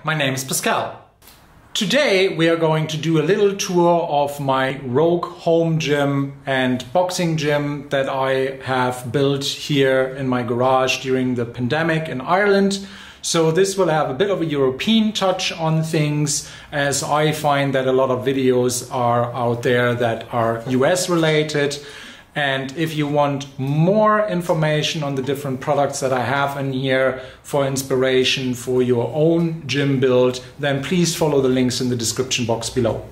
my name is Pascal. Today we are going to do a little tour of my Rogue home gym and boxing gym that I have built here in my garage during the pandemic in Ireland. So this will have a bit of a European touch on things, as I find that a lot of videos are out there that are US related. And if you want more information on the different products that I have in here for inspiration for your own gym build, then please follow the links in the description box below.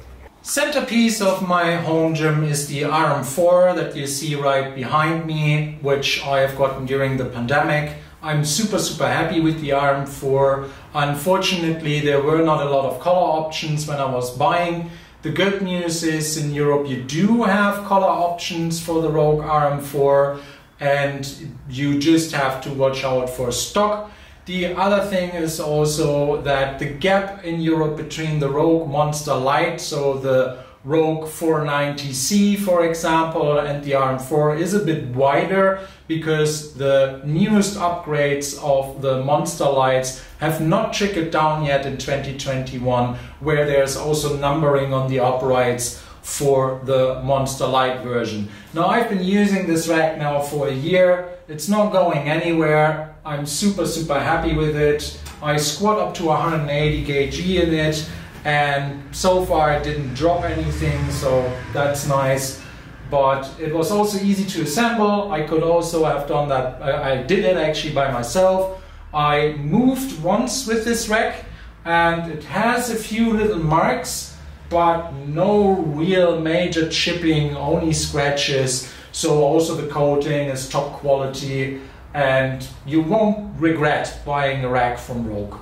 Centerpiece of my home gym is the RM4 that you see right behind me, which I have gotten during the pandemic. I'm super happy with the RM4. Unfortunately, there were not a lot of color options when I was buying. The good news is in Europe you do have color options for the Rogue RM4, and you just have to watch out for stock. The other thing is also that the gap in Europe between the Rogue Monster Lite, so the Rogue 490C for example, and the RM4 is a bit wider because the newest upgrades of the Monster Lights have not trickled down yet in 2021, where there's also numbering on the uprights for the Monster Light version. Now I've been using this rack now for a year. It's not going anywhere. I'm super happy with it. I squat up to 180 kg in it, and so far it didn't drop anything, so that's nice. But it was also easy to assemble. I could also have done that. I did it actually by myself. I moved once with this rack and it has a few little marks, but no real major chipping, only scratches. So also the coating is top quality and you won't regret buying a rack from Rogue.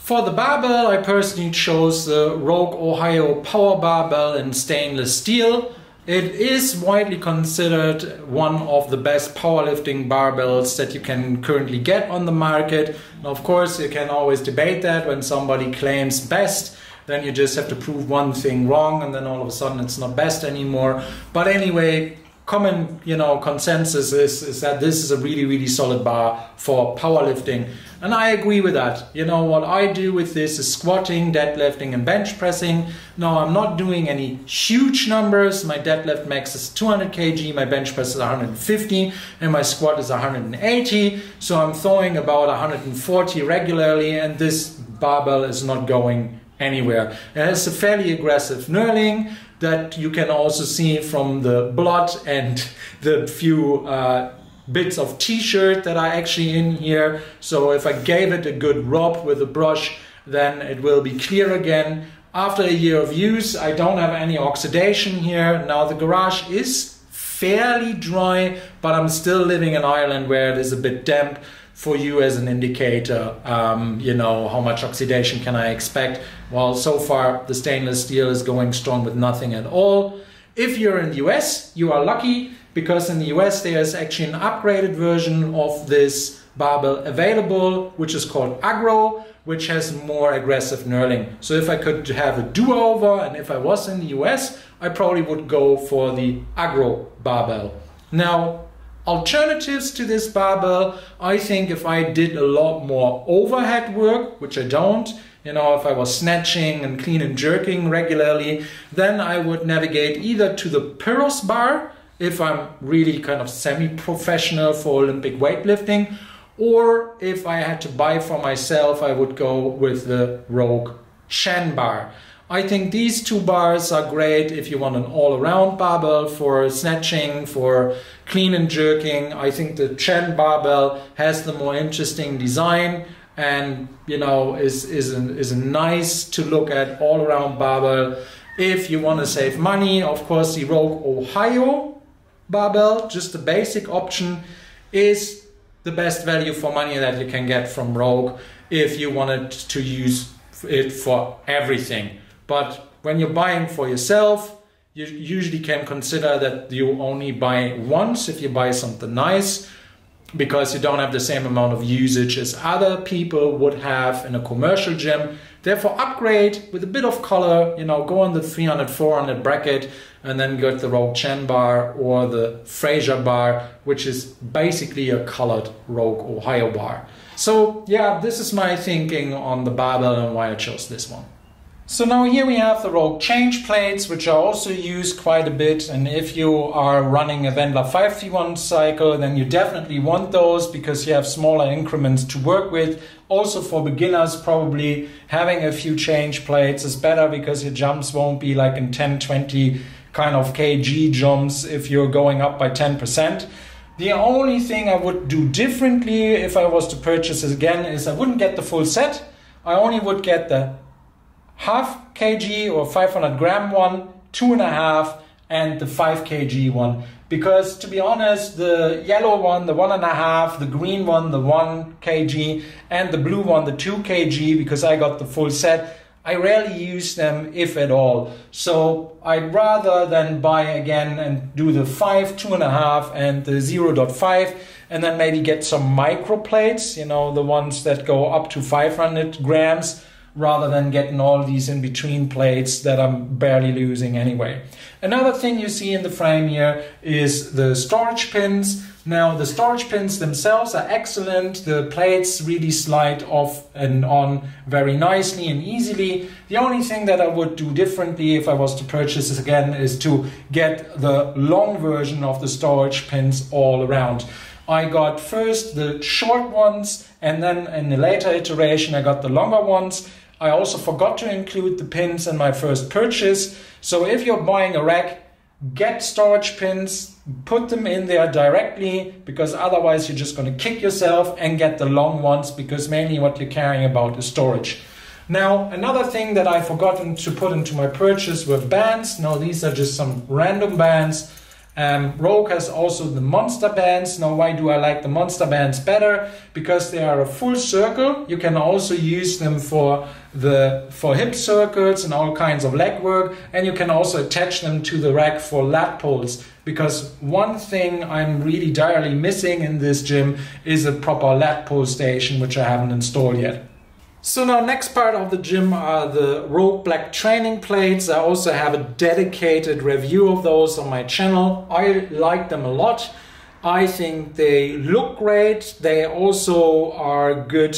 For the barbell, I personally chose the Rogueeurope Power Barbell in stainless steel. It is widely considered one of the best powerlifting barbells that you can currently get on the market. Now, of course, you can always debate that. When somebody claims best, then you just have to prove one thing wrong and then all of a sudden it's not best anymore. But anyway, common consensus is that this is a really solid bar for powerlifting, and I agree with that. What I do with this is squatting, deadlifting and bench pressing. Now I'm not doing any huge numbers. My deadlift max is 200 kg, my bench press is 150 and my squat is 180, so I'm throwing about 140 regularly, and this barbell is not going anywhere. It has a fairly aggressive knurling that you can also see from the blood and the few bits of t-shirt that are actually in here. So if I gave it a good rub with a brush, then it will be clear again. After a year of use, I don't have any oxidation here. Now the garage is fairly dry, but I'm still living in Ireland where it is a bit damp. For you as an indicator, how much oxidation can I expect? Well, so far the stainless steel is going strong with nothing at all. If you're in the US, you are lucky, because in the US there is actually an upgraded version of this barbell available, which is called Agro, which has more aggressive knurling. So if I could have a do-over, and if I was in the US, I probably would go for the Agro barbell. Now, alternatives to this barbell, I think if I did a lot more overhead work, which I don't, if I was snatching and clean and jerking regularly, then I would navigate either to the Pyros bar, if I'm really kind of semi-professional for Olympic weightlifting, or if I had to buy for myself, I would go with the Rogue Chan bar. I think these two bars are great if you want an all-around barbell for snatching, for clean and jerking. I think the Chan barbell has the more interesting design and is a nice to look at all-around barbell. If you want to save money, of course the Rogueeurope barbell, just the basic option, is the best value for money that you can get from Rogue if you wanted to use it for everything. But when you're buying for yourself, you usually can consider that you only buy once if you buy something nice, because you don't have the same amount of usage as other people would have in a commercial gym. Therefore upgrade with a bit of color, go on the 300-400 bracket and then get the Rogue Chan bar or the Fraser bar, which is basically a colored Rogueeurope bar. So yeah, this is my thinking on the barbell and why I chose this one. So now here we have the Rogue change plates, which are also used quite a bit. And if you are running a Wendler 5v1 cycle, then you definitely want those because you have smaller increments to work with. Also for beginners, probably having a few change plates is better because your jumps won't be like in 10, 20 kind of kg jumps if you're going up by 10%. The only thing I would do differently if I was to purchase it again is I wouldn't get the full set. I only would get the half kg or 500 gram one, 2.5, and the 5 kg one. Because to be honest, the yellow one, the 1.5, the green one, the 1 kg, and the blue one, the 2 kg, because I got the full set, I rarely use them, if at all. So I'd rather than buy again and do the 5, 2.5 and the 0.5 and then maybe get some micro plates, you know, the ones that go up to 500 grams, rather than getting all these in between plates that I'm barely losing anyway. Another thing you see in the frame here is the storage pins. Now the storage pins themselves are excellent. The plates really slide off and on very nicely and easily. The only thing that I would do differently if I was to purchase this again is to get the long version of the storage pins all around. I got first the short ones and then in the later iteration I got the longer ones. I also forgot to include the pins in my first purchase. So if you're buying a rack, get storage pins, put them in there directly, because otherwise you're just going to kick yourself, and get the long ones because mainly what you're caring about is storage. Now, another thing that I've forgotten to put into my purchase were bands. Now, these are just some random bands. Rogue has also the monster bands. Now, why do I like the monster bands better? Because they are a full circle. You can also use them for hip circles and all kinds of leg work, and you can also attach them to the rack for lat pulls. Because one thing I'm really direly missing in this gym is a proper lat pull station, which I haven't installed yet. So now next part of the gym are the Rogue black training plates. I also have a dedicated review of those on my channel. I like them a lot. I think they look great. They also are good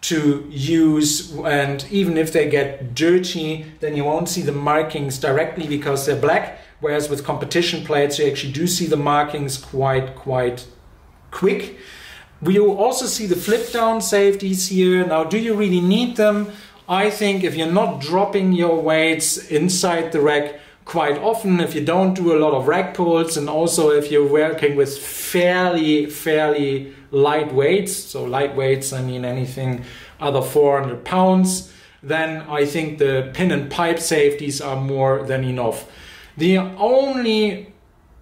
to use, and even if they get dirty, then you won't see the markings directly because they're black. Whereas with competition plates, you actually do see the markings quite quick. We will also see the flip down safeties here. Now, do you really need them? I think if you're not dropping your weights inside the rack quite often, if you don't do a lot of rack pulls, and also if you're working with fairly light weights, so light weights, I mean anything under 400 pounds, then I think the pin and pipe safeties are more than enough. The only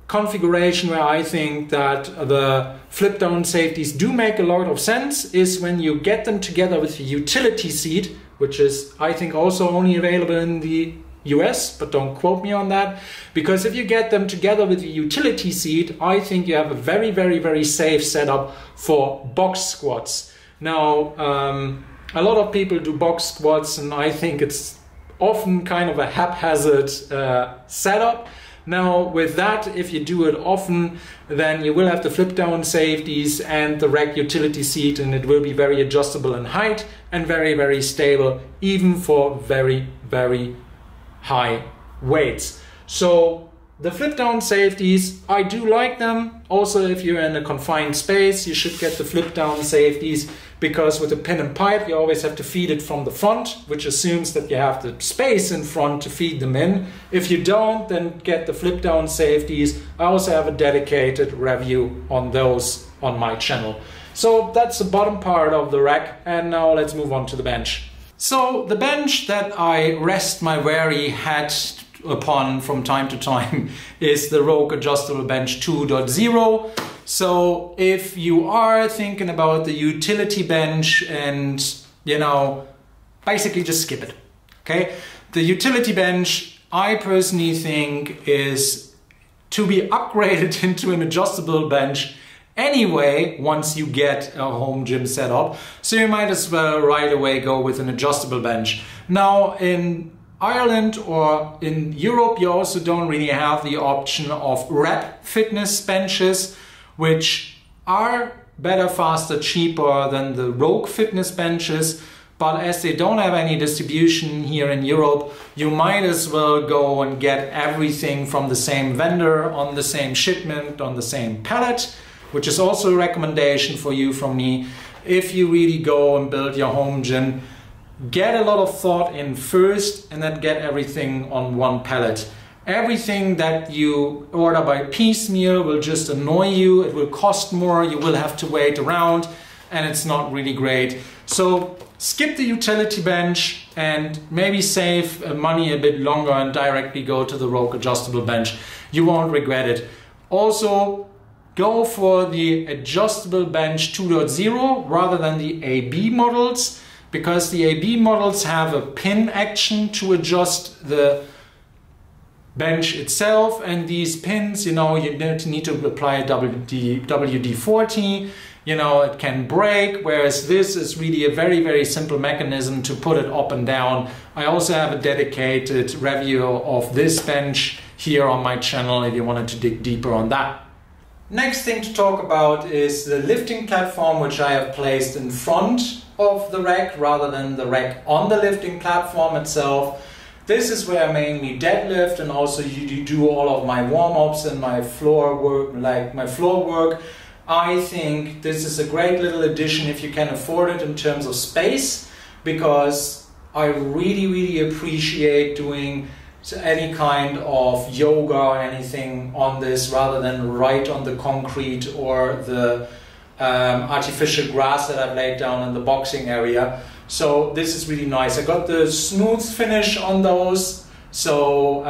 configuration where I think that the flip down safeties do make a lot of sense is when you get them together with the utility seat, which is I think also only available in the US, but don't quote me on that, because if you get them together with the utility seat, I think you have a very safe setup for box squats. Now a lot of people do box squats and I think it's often kind of a haphazard setup. Now with that, if you do it often, then you will have the flip down safeties and the rack utility seat, and it will be very adjustable in height and very stable, even for very high weights. So the flip down safeties, I do like them. Also, if you're in a confined space, you should get the flip down safeties, because with a pin and pipe, you always have to feed it from the front, which assumes that you have the space in front to feed them in. If you don't, then get the flip down safeties. I also have a dedicated review on those on my channel. So that's the bottom part of the rack, and now let's move on to the bench. So the bench that I rest my weary head upon from time to time is the Rogue Adjustable Bench 2.0. So if you are thinking about the utility bench and, you know, basically just skip it, okay? The utility bench, I personally think, is to be upgraded into an adjustable bench anyway once you get a home gym setup. So you might as well right away go with an adjustable bench. Now in Ireland or in Europe, you also don't really have the option of rep fitness benches, which are better, faster, cheaper than the Rogue fitness benches. But as they don't have any distribution here in Europe, you might as well go and get everything from the same vendor, on the same shipment, on the same pallet, which is also a recommendation for you from me. If you really go and build your home gym, get a lot of thought in first and then get everything on one pallet. Everything that you order by piecemeal will just annoy you. It will cost more, you will have to wait around, and it's not really great. So skip the utility bench and maybe save money a bit longer and directly go to the Rogue adjustable bench. You won't regret it. Also, go for the adjustable bench 2.0 rather than the AB models, because the AB models have a pin action to adjust the bench itself, and these pins, you know, you need to apply a WD-40, you know, it can break, whereas this is really a very, very simple mechanism to put it up and down. I also have a dedicated review of this bench here on my channel if you wanted to dig deeper on that. Next thing to talk about is the lifting platform, which I have placed in front of the rack rather than the rack on the lifting platform itself. This is where I mainly deadlift, and also you do all of my warm-ups and my floor work, like my floor work. I think this is a great little addition if you can afford it in terms of space, because I really, really appreciate doing any kind of yoga or anything on this rather than right on the concrete or the artificial grass that I've laid down in the boxing area. So this is really nice. I got the smooth finish on those, so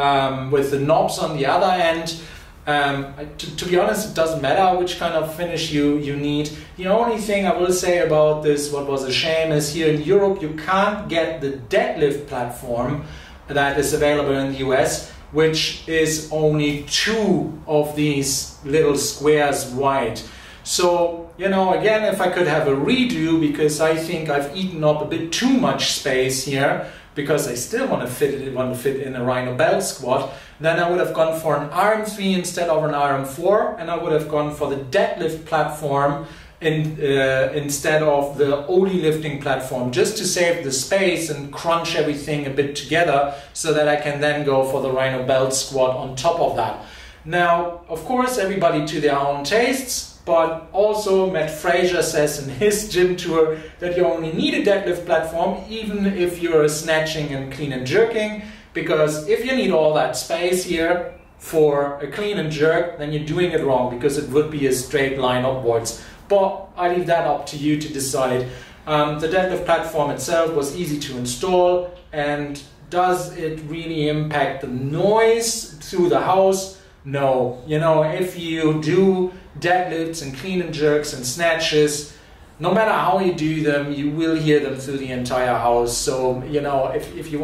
with the knobs on the other end. To be honest, it doesn't matter which kind of finish you need. The only thing I will say about this, what was a shame, is here in Europe you can't get the deadlift platform that is available in the US, which is only 2 of these little squares wide. So, you know, again, if I could have a redo, because I think I've eaten up a bit too much space here, because I still want to fit in a Rhino Bell squat, then I would have gone for an RM3 instead of an RM4, and I would have gone for the deadlift platform instead of the Oly lifting platform, just to save the space and crunch everything a bit together, so that I can then go for the Rhino Bell squat on top of that. Now, of course, everybody to their own tastes. But also Matt Fraser says in his gym tour that you only need a deadlift platform even if you're snatching and clean and jerking, because if you need all that space here for a clean and jerk, then you're doing it wrong, because it would be a straight line upwards. But I leave that up to you to decide. The deadlift platform itself was easy to install, and does it really impact the noise through the house? No. You know, if you do deadlifts and clean and jerks and snatches, no matter how you do them, you will hear them through the entire house. So, you know, if you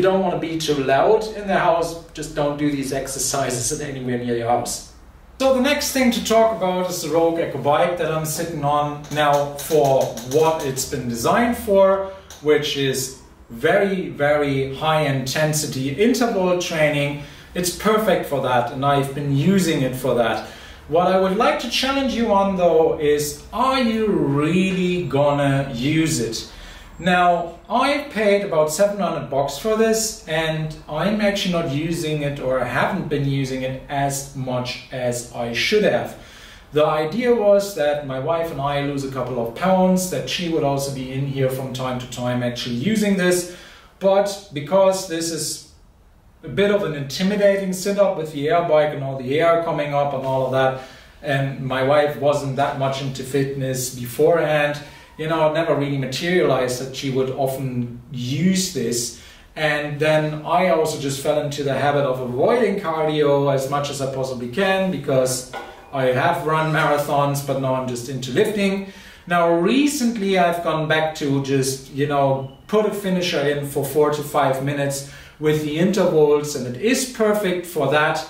don't want to be too loud in the house, just don't do these exercises anywhere near your house. So the next thing to talk about is the Rogue Echo bike that I'm sitting on now for what it's been designed for, which is very, very high intensity interval training. It's perfect for that, and I've been using it for that. What I would like to challenge you on though is, are you really gonna use it? Now, I paid about 700 bucks for this, and I'm actually not using it, or haven't been using it as much as I should have. The idea was that my wife and I lose a couple of pounds, that she would also be in here from time to time actually using this, but because this is a bit of an intimidating sit-up with the air bike and all the air coming up and all of that, and my wife wasn't that much into fitness beforehand, you know, it never really materialized that she would often use this. And then I also just fell into the habit of avoiding cardio as much as I possibly can, because I have run marathons, but now I'm just into lifting. Now recently I've gone back to just, you know, put a finisher in for 4 to 5 minutes with the intervals, and it is perfect for that.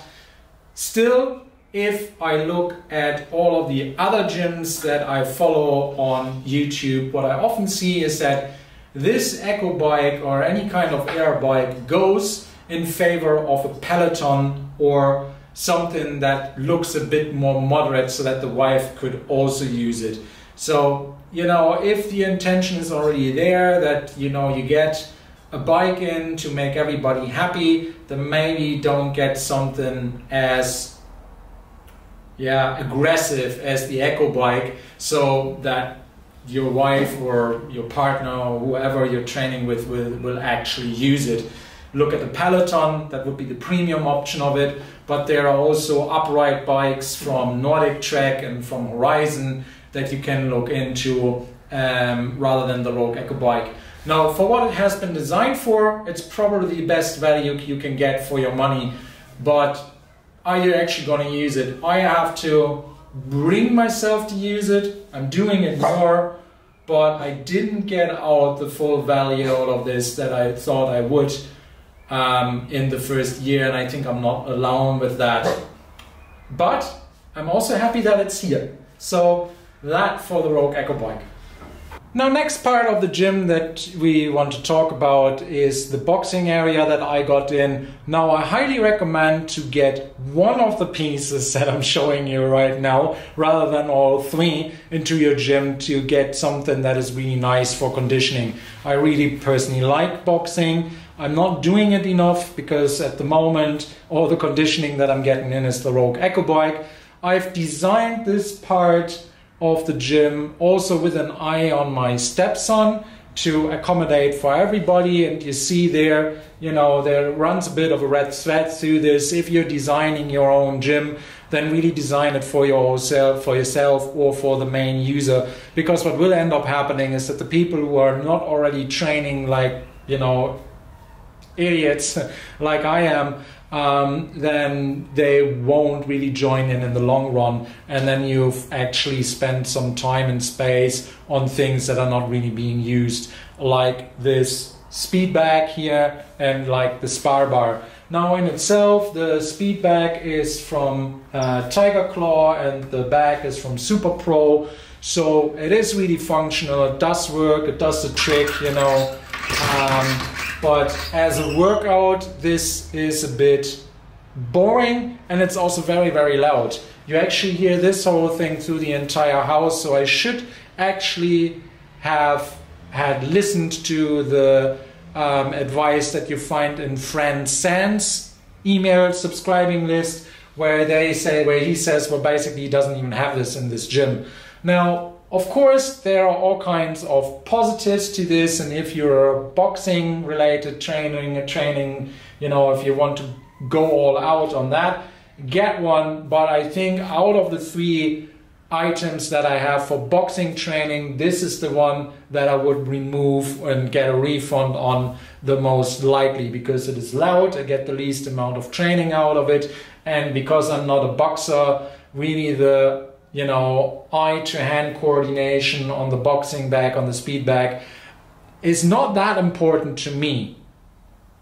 Still, if I look at all of the other gyms that I follow on YouTube, what I often see is that this Echo bike or any kind of air bike goes in favor of a Peloton or something that looks a bit more moderate so that the wife could also use it. So, you know, if the intention is already there, that, you know, you get a bike in to make everybody happy, then maybe don't get something as aggressive as the Echo bike, so that your wife or your partner or whoever you're training with will actually use it. Look at the Peloton, that would be the premium option of it, but there are also upright bikes from Nordic Trek and from Horizon that you can look into rather than the Rogue Echo bike. Now, for what it has been designed for, it's probably the best value you can get for your money, but are you actually going to use it? I have to bring myself to use it. I'm doing it more, but I didn't get out the full value out of this that I thought I would in the first year, and I think I'm not alone with that. But I'm also happy that it's here. So that for the Rogue Echo bike. Now, next part of the gym that we want to talk about is the boxing area that I got in. Now, I highly recommend to get one of the pieces that I'm showing you right now, rather than all three, into your gym to get something that is really nice for conditioning. I really personally like boxing. I'm not doing it enough because at the moment all the conditioning that I'm getting in is the Rogue Echo bike. I've designed this part of the gym also with an eye on my stepson to accommodate for everybody, and you see there, you know, there runs a bit of a red thread through this. If you're designing your own gym, then really design it for yourself or for the main user, because what will end up happening is that the people who are not already training like, you know, idiots like I am, then they won't really join in the long run, and then you've actually spent some time and space on things that are not really being used, like this speed bag here and like the spar bar. Now, in itself, the speed bag is from Tiger Claw and the bag is from Super Pro, so it is really functional. It does work, it does the trick, you know. But as a workout, this is a bit boring, and it's also very, very loud. You actually hear this whole thing through the entire house, so I should actually have had listened to the advice that you find in Fran Sands' email subscribing list, where he says, well, basically he doesn't even have this in this gym. Now, of course, there are all kinds of positives to this, and if you're boxing related training, you know, if you want to go all out on that, get one. But I think out of the three items that I have for boxing training, this is the one that I would remove and get a refund on the most likely, because it is loud, I get the least amount of training out of it, and because I'm not a boxer, really the, you know, eye-to-hand coordination on the boxing bag, on the speed bag, is not that important to me.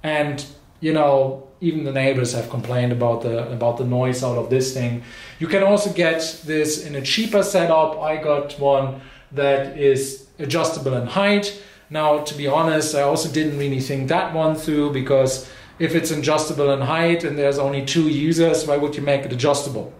And, you know, even the neighbors have complained about the noise out of this thing. You can also get this in a cheaper setup. I got one that is adjustable in height. Now, to be honest, I also didn't really think that one through, because if it's adjustable in height and there's only 2 users, why would you make it adjustable?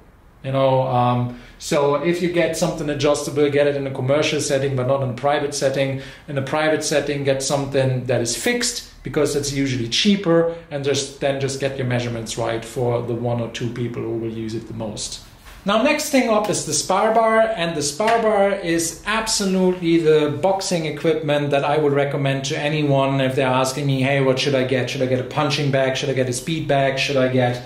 You know, so if you get something adjustable, get it in a commercial setting, but not in a private setting. In a private setting, get something that is fixed, because it's usually cheaper, and just get your measurements right for the 1 or 2 people who will use it the most. Now, next thing up is the spar bar, and the spar bar is absolutely the boxing equipment that I would recommend to anyone if they're asking me, hey, what should I get? Should I get a punching bag? Should I get a speed bag? Should I get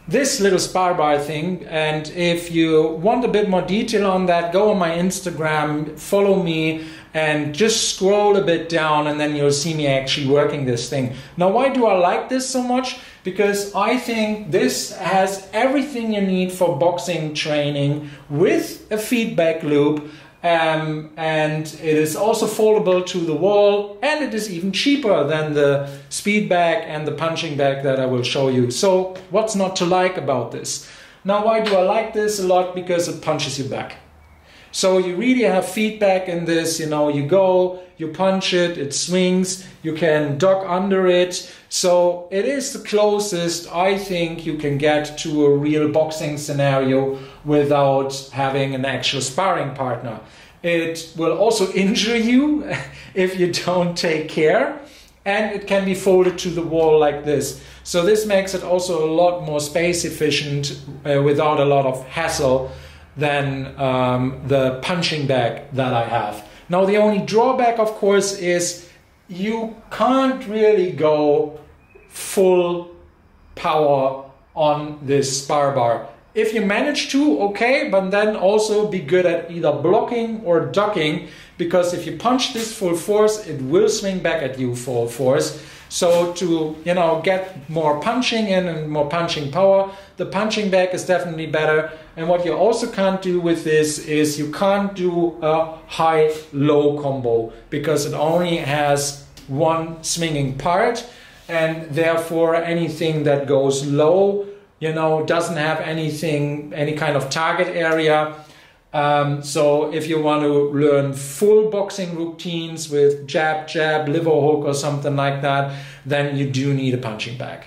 this little spar bar thing? And if you want a bit more detail on that, go on my Instagram, follow me, and just scroll a bit down, and then you'll see me actually working this thing. Now, why do I like this so much? Because I think this has everything you need for boxing training with a feedback loop, and it is also foldable to the wall, and it is even cheaper than the speed bag and the punching bag that I will show you. So what's not to like about this? Now, why do I like this a lot? Because it punches you back. So you really have feedback in this, you know, you go, you punch it, it swings, you can duck under it. So it is the closest I think you can get to a real boxing scenario without having an actual sparring partner. It will also injure you if you don't take care, and it can be folded to the wall like this. So this makes it also a lot more space efficient without a lot of hassle than the punching bag that I have. Now the only drawback, of course, is you can't really go full power on this spar bar. If you manage to, okay, but then also be good at either blocking or ducking, because if you punch this full force, it will swing back at you full force. So to, you know, get more punching in and more punching power, the punching bag is definitely better. And what you also can't do with this is you can't do a high-low combo, because it only has one swinging part, and therefore anything that goes low, you know, doesn't have anything, any kind of target area. So if you want to learn full boxing routines with jab, jab, liver hook or something like that, then you do need a punching bag.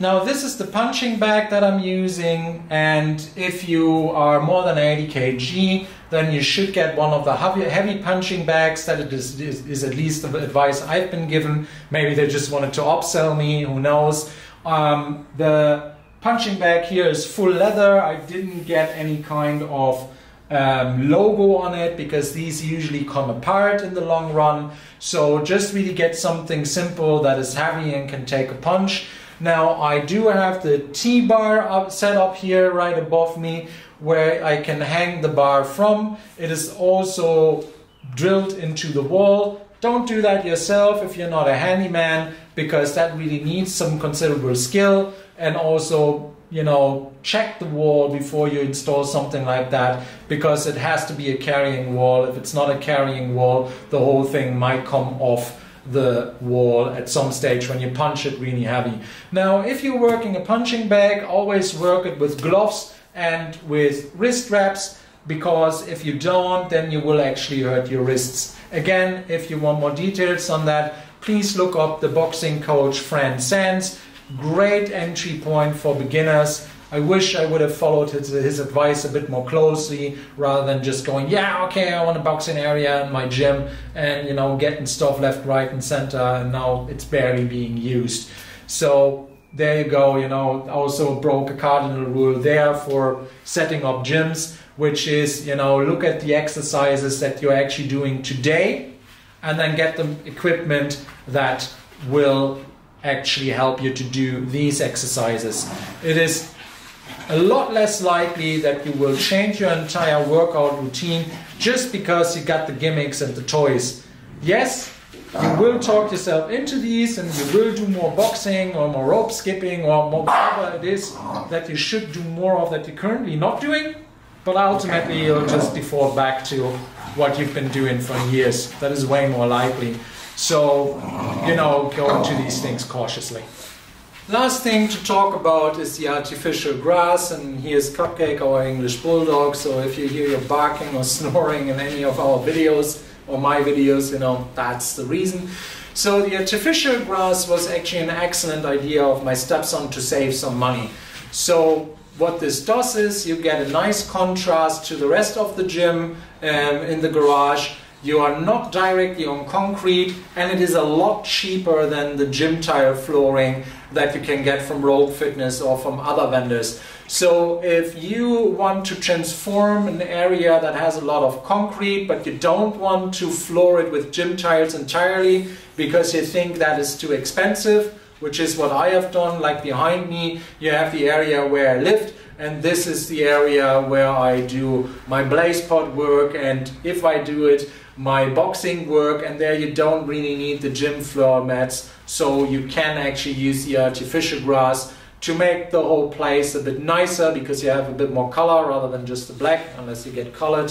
Now this is the punching bag that I'm using, and if you are more than 80 kg, then you should get one of the heavy punching bags. That is at least the advice I've been given. Maybe they just wanted to upsell me, who knows. The punching bag here is full leather. I didn't get any kind of logo on it, because these usually come apart in the long run. So just really get something simple that is heavy and can take a punch. Now I do have the T-bar set up here right above me, where I can hang the bar from. It is also drilled into the wall. Don't do that yourself if you're not a handyman, because that really needs some considerable skill. And also, you know, check the wall before you install something like that, because it has to be a carrying wall. If it's not a carrying wall, the whole thing might come off the wall at some stage when you punch it really heavy. Now, if you're working a punching bag, always work it with gloves and with wrist wraps, because if you don't, then you will actually hurt your wrists. Again, if you want more details on that, please look up the boxing coach Fran Sands. Great entry point for beginners. I wish I would have followed his advice a bit more closely, rather than just going, yeah, okay, I want a boxing area in my gym, and, you know, getting stuff left, right and center, and now it's barely being used. So there you go, you know. Also broke a cardinal rule there for setting up gyms, which is, you know, look at the exercises that you're actually doing today, and then get the equipment that will actually help you to do these exercises. It is a lot less likely that you will change your entire workout routine just because you got the gimmicks and the toys. Yes, you will talk yourself into these, and you will do more boxing or more rope skipping or more whatever it is that you should do more of that you're currently not doing, but ultimately you'll just default back to what you've been doing for years. That is way more likely. So, you know, go into these things cautiously. Last thing to talk about is the artificial grass, and here's Cupcake, our English bulldog. So if you hear your barking or snoring in any of our videos or my videos, you know, that's the reason. So the artificial grass was actually an excellent idea of my stepson to save some money. So what this does is you get a nice contrast to the rest of the gym in the garage. You are not directly on concrete, and it is a lot cheaper than the gym tile flooring that you can get from Rogue Fitness or from other vendors. So if you want to transform an area that has a lot of concrete, but you don't want to floor it with gym tiles entirely because you think that is too expensive, which is what I have done. Like behind me, you have the area where I lift, and this is the area where I do my blaze pot work, and if I do it, my boxing work, and there you don't really need the gym floor mats, so you can actually use the artificial grass to make the whole place a bit nicer, because you have a bit more color rather than just the black, unless you get colored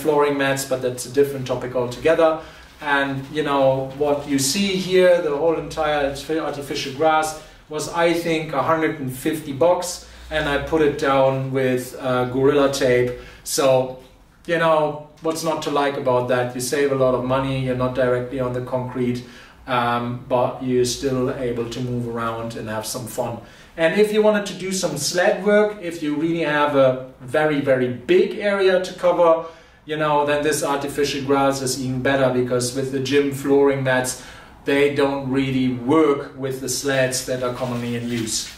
flooring mats, but that's a different topic altogether. And you know what you see here, the whole entire artificial grass was, I think, 150 bucks, and I put it down with Gorilla Tape. So you know, what's not to like about that? You save a lot of money, you're not directly on the concrete, but you're still able to move around and have some fun. And if you wanted to do some sled work, if you really have a very, very big area to cover, you know, then this artificial grass is even better, because with the gym flooring mats, they don't really work with the sleds that are commonly in use.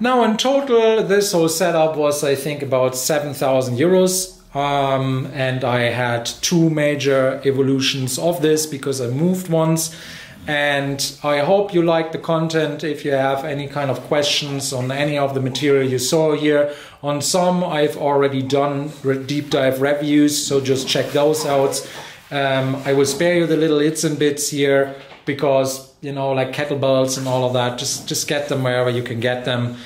Now in total, this whole setup was, I think, about 7,000 euros. And I had 2 major evolutions of this because I moved once. And I hope you like the content. If you have any kind of questions on any of the material you saw here, on some I've already done deep dive reviews, so just check those out. I will spare you the little its and bits here, because, you know, like kettlebells and all of that, just get them wherever you can get them.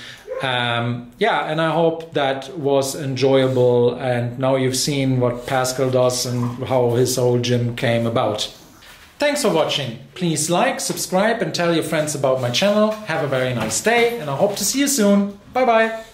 Yeah, and I hope that was enjoyable, and now you've seen what Pascal does and how his whole gym came about. Thanks for watching. Please like, subscribe and tell your friends about my channel. Have a very nice day, and I hope to see you soon. Bye bye.